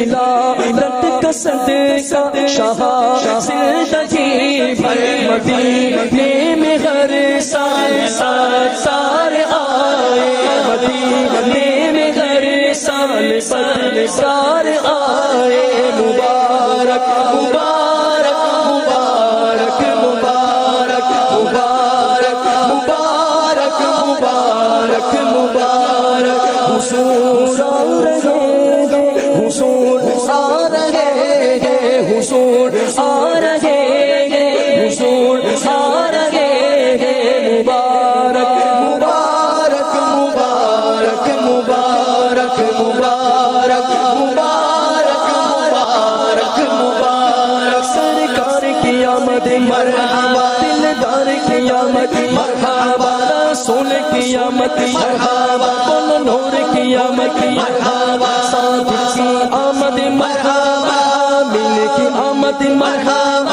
رت کا صدقہ شاہ زندگی بھر مدینے میں ہر سال سال آئے مدینے میں ہر سال سال آئے مبارک مبارک مبارک مبارک مبارک مبارک مبارک مبارک حضور آ رہے حضور آ رہے ہیں حضور آ رہے ہیں حضور آ رہے ہیں مبارک مبارک مبارک مبارک مبارک مبارک مبارک مبارک سرکار کی آمد مرحبا دلدار کی آمد مرحبا رسول کی آمد مرحبا کل نور کی آمد مرحبا صادق کی آمد مرحبا مل کی آمد مرحبا